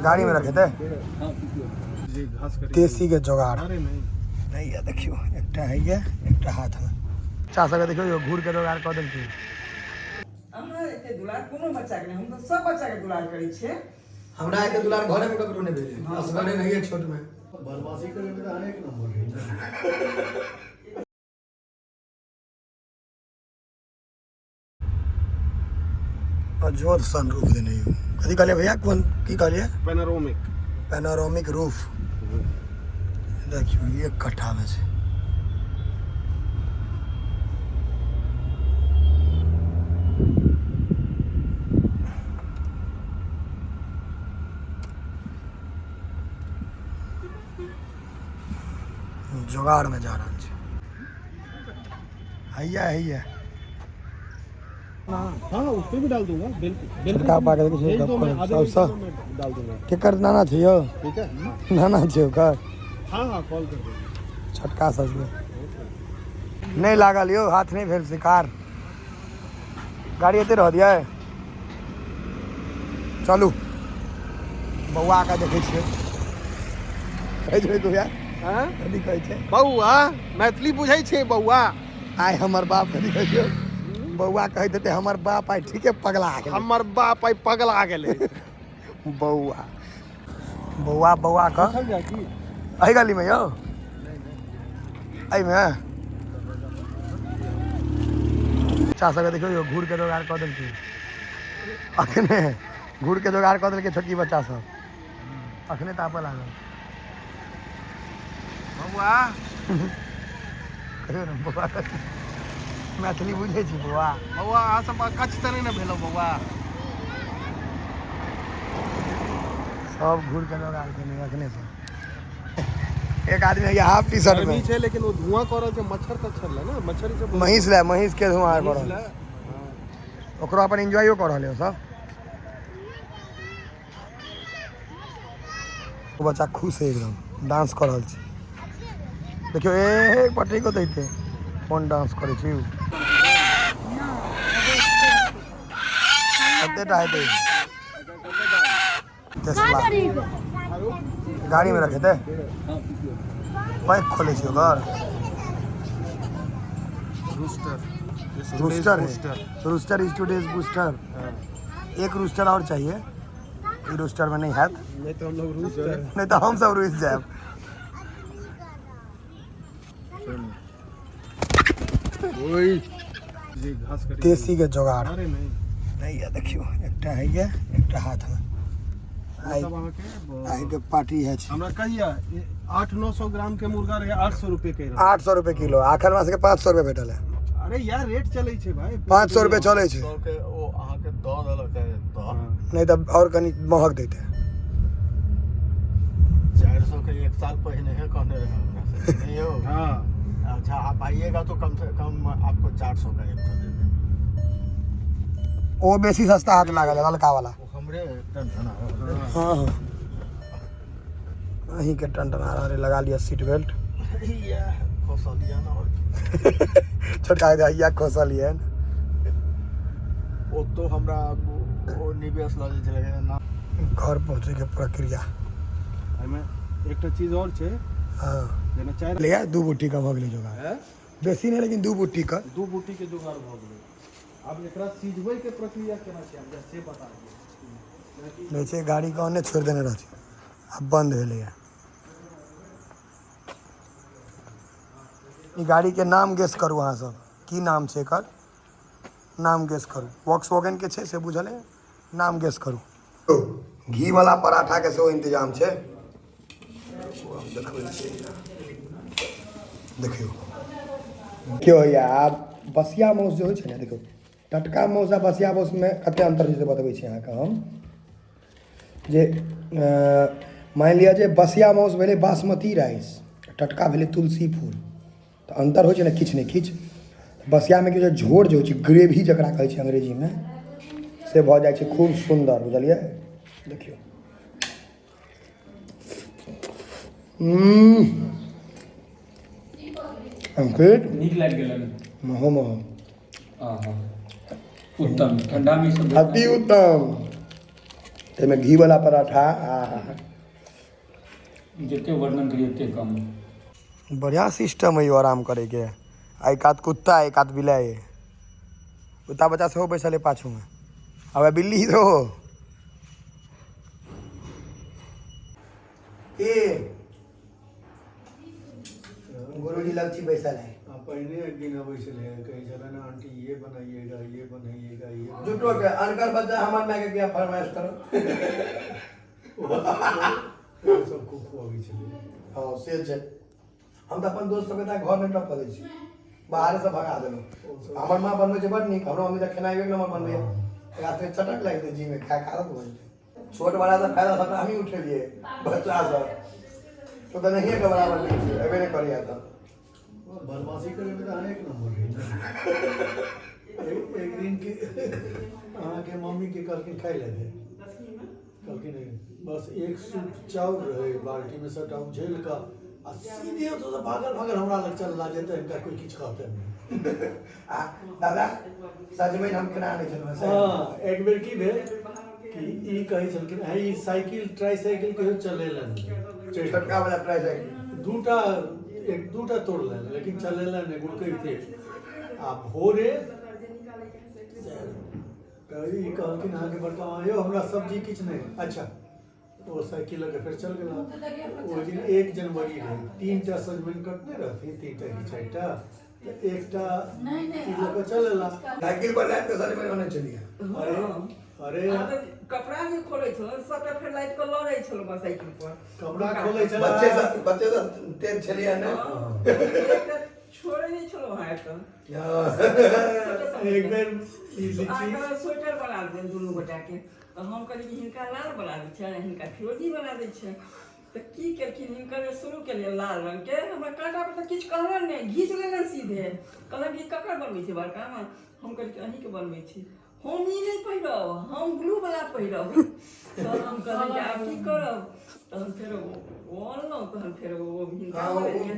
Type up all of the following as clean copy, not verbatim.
गाड़ी में रखे थे देसी के जुगाड़ नहीं है। देखियो एकटा है ये एकटा हाथ में चाचा के देखियो घूर के जुगाड़ कऽ देलकै। हमरा एते दुलार कोनो बच्चा के हम तो सब बच्चा के दुलार करै छियै। हमरा एते दुलार घरे में ककरो नहीं भेले असगरे नहीं है छोट में बदमाशी करे में तो एक नंबर है। और जोर सनरूफ देने हूं कथी कहलिए भैया कौन की कहलिए पैनोरामिक रूफ। देखियो ये कट्ठा में से जुगाड़ में जा रहा है। हाँ उस पे भी डाल दूंगा छिड़का पाके डाल दूंगा। केकर नाना छै यो ठीक है नाना छै ओकर हाँ कॉल कर दो छोटका सब नहीं लागल यो हाथ नहीं भेल शिकार गाड़ी एते रह दिया चलू बौआ का देखे छियै कथी कहै छै बौआ मैथिली बुझै छै बौआ आइ हमर बाप कथी कहै छै बौआ कहैत हेतै हमर बाप आइ ठीके पगला गेलै हमर बाप आइ पगला गेलै बौआ बौआ बौआ का अही गली में यो अही में चाचा के देखियो घूर के जोगाड़ कऽ देलकै अखने घूर के जोगाड़ कऽ देलकै छोटकी बच्चा सब अखने तापऽ लागल बौआ कहियो ने बौआ मैथिली बुझे छी बौआ बौआ अहाँ सब कच्छ तऽ नहीं ने भेलो बौआ सब घूर के जोगाड़ केने अखने से एक आदमी है हाफ टी शर्ट में छै लेकिन वो धुआं कर रहल छै मच्छर तक छलले ना मच्छर से महींस के धुआं कर रहल ओकरो अपन एंजॉयो कर रहल है सब वो बच्चा खुश है एकदम डांस कर रहल छै देखियो ए पटरी को दैते कोन डांस करे छी कते हेतै गाड़ी में रखे थे पैक खोले छी ओकर रूस्टर इज टुडेज बूस्टर एक रूस्टर और चाहिए ये रूस्टर में नहीं है नहीं तो हम लोग रूस्टर नहीं तो हम सब रूस जाए देसी के जुगाड़ नहीं है। देखियो एकटा है ये एकटा हाथ में आई के पार्टी है हमरा कहिया 800-900 ग्राम के मुर्गा रहे 800 रुपए के 800 रुपए किलो आखिर मास के 500 रुपए भेटल है। अरे यार रेट चले छे भाई 500 रुपए चले छे ओ अहाँ के द देलक है नहीं तो और कनी महग देते 400 के एक साल पहले है कहने रहे हमरा से नहीं हो हां अच्छा आप आइएगा तो कम से कम आपको 400 का एक दे देंगे वो बेसी सस्ता हाथ लागल ललका वाला हमरे टनटना हाँ अहीं के टनटना रहे लगा लिया सीट बेल्ट खोसलिया ना छोटका भैया खोसलिया वो तो हमरा वो निवेश लगे चले ना घर पहुंचे के प्रक्रिया एमे एकटा चीज और छे हां जेना चाय लिया दू बुट्टी का भगले जोगाड़ बेसी नहीं लेकिन दू बुट्टी का के जोगाड़ भ गेलै अब एकरा सीजबै के प्रक्रिया केना छै हम से बता दिए नीचे गाड़ी के ओने छोड़ देने रहती अब बंद भेलै है ई गाड़ी के नाम गेस करू अहाँ सब की नाम छै एकर नाम गेस करू वॉक्सवैगन के छै से बुझल है नाम गेस करू घी वाला पराठा के सेहो इंतजाम छै देखियो क्यों यार बसिया माउस जो है ना देखो टटका माउस आ बसिया माउस में कते अंतर छै से बतबै छी अहाँके हम जे मान लिया जे बसिया माउस भेलै बासमती राइस टटका भेलै तुलसी फूल तो अंतर हो ना किछ नहीं किछ बसिया में जो झोर जो ग्रेवी जकरा कहै छै अंग्रेजी में से भ जाए खूब सुंदर बुझलिए देखियो अंकित नीक लागि गेलन महो महो। हाँ, उत्तम ठंडा में सब अति उत्तम ताहिमे घी वाला पराठा जितने वर्णन करिए उतने कम। बढ़िया सिस्टम है यो आराम करैके। आ एक आध कुत्ता एक आध बिलाई कुत्ता बच्चा सेहो बैसल है पाछू में। अब बिल्ली तो गुरुजी लगची बैसल है। पहले एक दिन अबै छलै कहे छलै ना आंटी ये बनाइएगा ये बनाइएगा ये झूठो के अनकर बच्चा हमार माय के क्या फरमाइश करो। वो सब को खुआबै छलै। हाँ से छै। हम तो अपन दोस्त सबके घर में टप दै छी बाहर से भगा देलो। हमर माँ बनबै छै बड नीक। हमरो मम्मी त खेनाइ एक नंबर बनबै है। रात में चटक लागि दे जी में खा खा हो छै। छोट बड़ा तो फायदा सबटा हम ही उठेलिए बच्चा सब तो नहीं के बराबर नहीं छै। एबे नहीं करिया त बदमाशी करे में तो एक नंबर है। एक दिन के अहाँ के मम्मी के कहलखिन खाई ले दे कहलखिन बस एक सूप चाउर रहे बाल्टी में सबटा उझेल का आ सीधे तो भागल भागल हमरा लग चल ला जेते इनका कोई किछ कहते नहीं। आ दादा सच में हम केना आने छलो। हां एक बेर की भेल कि ई कहि छलखिन है ई साइकिल ट्राइसाइकिल कहियो चलेलन छोटका वाला ट्राइसाइकिल दूटा तोड़लन लेकिन चलेलन ने गुड़कै थे आ भोरे ई कहलखिन अहाँ के बड़का माँ यो हमरा सब्जी किछ नहीं। अच्छा वो साइकिल लगे फिर चल गया। वो दिन 1 जनवरी रहे 3टा सजमन कटने रहती 3टा की 4टा एकटा लोग चलेला साइकिल बनाए तो सच में होने चलिए। अरे कपड़ा जे खोले छलो सबटा फेर लाइट को लड़ै छलो बस साइकिल पर कपड़ा खोले छला बच्चे सब तेज चलिए ना छोड़े नहीं छलो है तो एक बेर ई लीची आकर स्वेटर बना दे दुनू गोटा के तो हम कहली कि हिनका लाल बना दै छै हिनका फिरोजी बना दै छै। तो की केलखिन हिनकर शुरू केलिए लाल रंग के हमरा काटा पर तो किछ कहलन नहीं घीच लेलन सीधे कहलन कि ककर बनबै छै बड़का में हम कहली कि अहीं के बनबै छी हम ई नहीं पहिरब हम ब्लू वाला पहिरब। तो हम कहली कि आब की करब तहन फेर वो अनलहुँ तहन फेर वो हिनका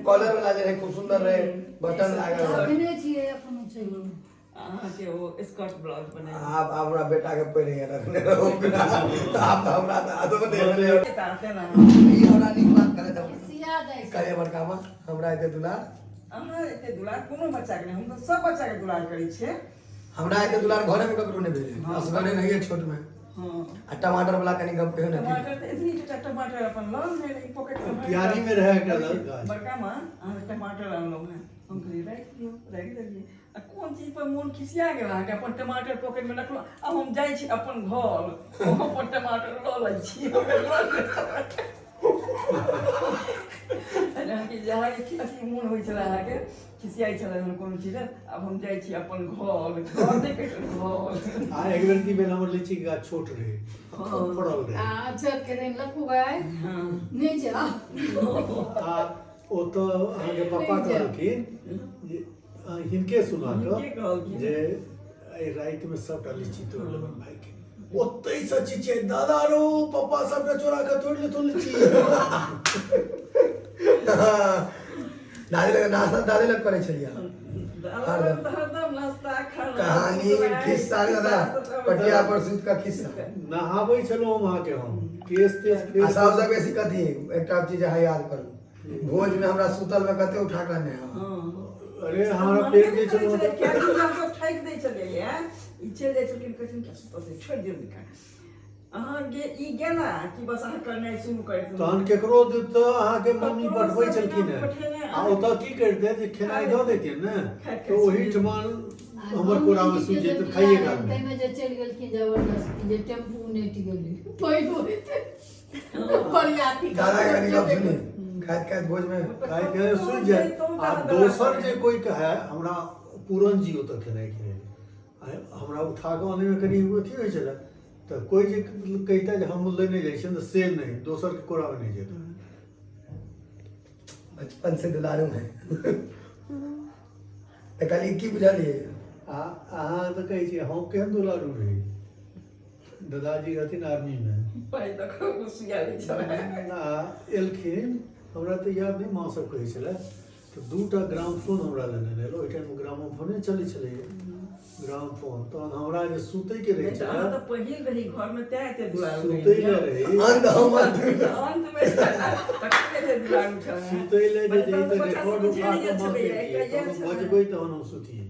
कॉलर वाला जे खूब सुंदर रहे बटन लागल रहे अपने छिए अपन चाहिए अहाँ के वो स्कर्ट ब्लाउज बना आप हमरा बेटा के पहिरे रखने रहो तो आप हमरा आदो दे ले ताते ना ई हमरा नीक बात करे त सिया जाय करे बड़का मां हमरा एते दुलार अहाँ एते दुलार कोनो बच्चा के नहीं हम तो सब बच्चा के दुलार करै छियै। हमरा एते दुलार घरे में ककरो नहीं भेले असगरे नहीं है छोट में। हां आ टमाटर वाला कनी गप कहियो ना टमाटर इतनी टमाटर अपन लाल में पॉकेट में क्यारी में रहे एकटा गाछ बड़का मां अहाँ टमाटर अनलहुँ हैं हम कहली राखि दियौ राखि देलिए आ कोन चीज पर मोन खिसिया गेल अहाँके अपन टमाटर पॉकेट में रखलहुँ अब हम जाइ छी अपन घर हम अपन टमाटर लऽ लै छी अहाँके जहाँ अथी मोन होइ छलै अहाँके खिसियाइ छलै कोनो चीज अब हम जाइ छी अपन घर देखै घर आ एक बेर की भेल हमर लीची के गाछ छोट रहे फड़ल रहे अच्छा करे लखु भाई नहीं जा आ ओ तो अहाँ के पापा कहलखिन हिनके सुना के जे रात में सबटा लीची तोड़ लेबन भाई के ओतै से चिचे दादा रो पापा सबटा चोरा के तोड़ ले तो लीची दादी लग करे छलिया हरदम नाश्ता खाना कहानी खिस्सा दादा पटिया पर सुत का खिस्सा नहाबै छलौ वहां के हम केस तेस आ सबसे बेसी कथी एकटा चीज है याद करू भोज में हमरा सुतल में कते उठा के ने अरे हमरा पेट जे छलौ क्या चीज हमको ठैक दै छलिए ई चल जाइ छलिए कहथिन कि सुतल से छोड़ दियौ निका अहाँ गे ई गेला कि बस अहाँ करनाइ शुरू कर दियौ तहन केकरो दित अहाँ के मम्मी पठबै छलखिन आ ओतऽ की करते जे खेनाइ दऽ देथिन ने तो ओही ठमान हमर कोरा में सुत जेत खाइए का तैमे जे चल गेल की जबरदस्ती जे टेम्पू नेट गेली पैग होइते बरियाती दादा के कनी गप सुनी खाइत खाइत भोज में खाइ के सुत जाए आ दोसर जे कोई कहे हमरा पूरन जी ओतऽ खेनाइ खेले हमरा उठा के आने में कनी अथी होइ छले तो कोई जे कहता जे हम लेने जाइ छियै तऽ से नहीं दोसर के कोरा में नहीं जेता बचपन से दुलारू है तो कल की बुझलिए अहाँ तऽ कहै छियै हम केहन दुलारू रही दादाजी रहथिन आर्मी में पाइ देखो गुसिया लै छलै एलखिन हमरा तऽ याद नहीं माँ सब कहै छलै तो 2टा ग्रामोफोन हमरा लेने रहल ओहि टाइम ग्रामोफोने चलै छलै ग्रामोफोन तहन हमरा जे सुतै के रहै नहीं तो छलै हम तो पहिल रही घर में तय थे दुलारू सुतै ले रही अंत हम अंत अंत में तकले थे दुलारू छले सुतै ले जे बच्चा जे सब रेकॉर्ड बच्चा उठा सब के चले मारते जाए, तहन बजबै तहन हम सुतियै